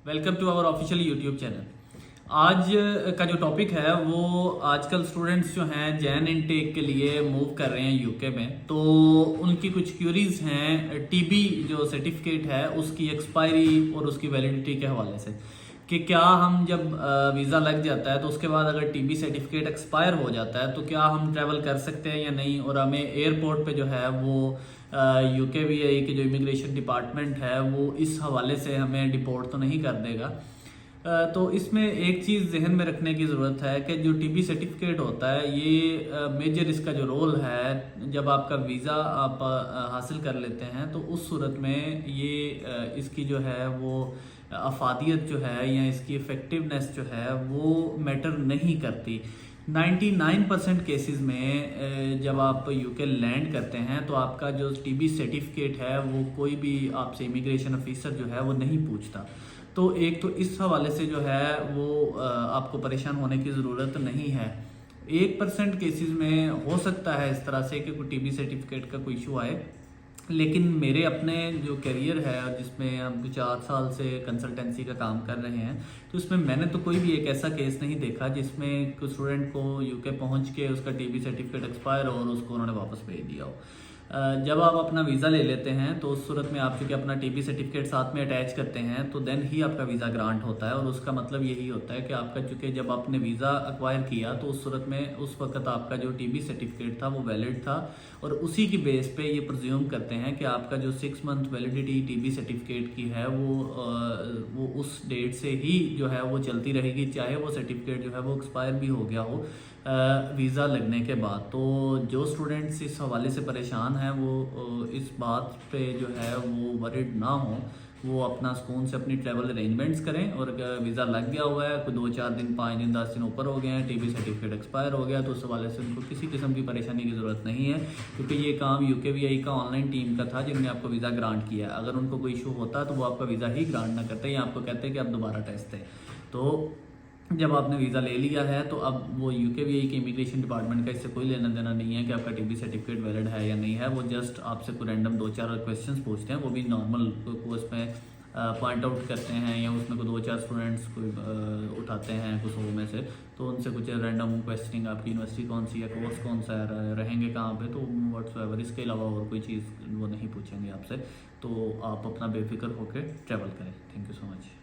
Welcome to our official YouTube channel. आज का जो टॉपिक है वो आजकल स्टूडेंट्स जो हैं जैन इनटेक के लिए मूव कर रहे हैं यूके में, तो उनकी कुछ क्यूरीज हैं टीबी जो सर्टिफिकेट है उसकी एक्सपायरी और उसकी वैलिडिटी के हवाले से कि क्या हम जब वीज़ा लग जाता है तो उसके बाद अगर टीबी सर्टिफिकेट एक्सपायर हो जाता है तो क्या हम ट्रैवल कर सकते हैं या नहीं, और हमें एयरपोर्ट पे जो है वो यूके वीआई के जो इमिग्रेशन डिपार्टमेंट है वो इस हवाले से हमें डिपोर्ट तो नहीं कर देगा। तो इसमें एक चीज़ जहन में रखने की ज़रूरत है कि जो टीबी सर्टिफिकेट होता है ये मेजर इसका जो रोल है, जब आपका वीज़ा आप हासिल कर लेते हैं तो उस सूरत में ये इसकी जो है वो अफादियत जो है या इसकी इफ़ेक्टिवनेस जो है वो मैटर नहीं करती। 99% केसेस में जब आप यूके लैंड करते हैं तो आपका जो टीबी सर्टिफिकेट है वो कोई भी आपसे इमिग्रेशन ऑफिसर जो है वो नहीं पूछता। तो एक तो इस हवाले से जो है वो आपको परेशान होने की ज़रूरत नहीं है। 1% केसेस में हो सकता है इस तरह से कि कोई टीबी सर्टिफिकेट का कोई इशू आए, लेकिन मेरे अपने जो करियर है जिसमें हम 4 साल से कंसल्टेंसी का काम कर रहे हैं तो इसमें मैंने तो कोई भी एक ऐसा केस नहीं देखा जिसमें कोई स्टूडेंट को यूके पहुंच के उसका टीबी सर्टिफिकेट एक्सपायर हो और उसको उन्होंने वापस भेज दिया हो। जब आप अपना वीज़ा ले लेते हैं तो उस सूरत में आप चूँकि अपना टीबी सर्टिफिकेट साथ में अटैच करते हैं तो देन ही आपका वीज़ा ग्रांट होता है, और उसका मतलब यही होता है कि आपका चूँकि जब आपने वीज़ा अक्वायर किया तो उस सूरत में उस वक्त आपका जो टीबी सर्टिफिकेट था वो वैलिड था, और उसी की बेस पे ये प्रज्यूम करते हैं कि आपका जो 6 मंथ वैलिडिटी टीबी सर्टिफिकेट की है वो उस डेट से ही जो है वो चलती रहेगी, चाहे वो सर्टिफिकेट जो है वो एक्सपायर भी हो गया हो वीज़ा लगने के बाद। तो जो स्टूडेंट्स इस हवाले से परेशान हैं वो इस बात पे जो है वो वरिड ना हो, वो अपना सुकून से अपनी ट्रैवल अरेंजमेंट्स करें, और अगर वीज़ा लग गया हुआ है कोई 2-4 दिन 5 दिन 10 दिन ऊपर हो गए हैं, टीबी सर्टिफिकेट एक्सपायर हो गया, तो उस हवाले से उनको किसी किस्म की परेशानी की ज़रूरत नहीं है, क्योंकि ये काम यूकेवीआई का ऑनलाइन टीम का था जिनने आपको वीज़ा ग्रांट किया है। अगर उनको कोई इशू होता तो वो आपका वीज़ा ही ग्रांट ना करते या आपको कहते कि आप दोबारा टेस्ट दें। तो जब आपने वीज़ा ले लिया है तो अब वो यूकेवीआई के इमिग्रेशन डिपार्टमेंट का इससे कोई लेना देना नहीं है कि आपका टीबी सर्टिफिकेट वैलिड है या नहीं है। वो जस्ट आपसे कोई रैंडम 2-4 क्वेश्चंस पूछते हैं, वो भी नॉर्मल को उसमें पॉइंट आउट करते हैं या उसमें कोई 2-4 स्टूडेंट्स कोई उठाते हैं कुछ 100 में से, तो उनसे कुछ रैंडम क्वेश्चनिंग आपकी यूनिवर्सिटी कौन सी है, कोर्स कौन सा है, रहेंगे कहाँ पे, तो व्हाट्सएवर इसके अलावा और कोई चीज़ वो नहीं पूछेंगे आपसे। तो आप अपना बेफिक्र होकर ट्रैवल करें। Thank you so much.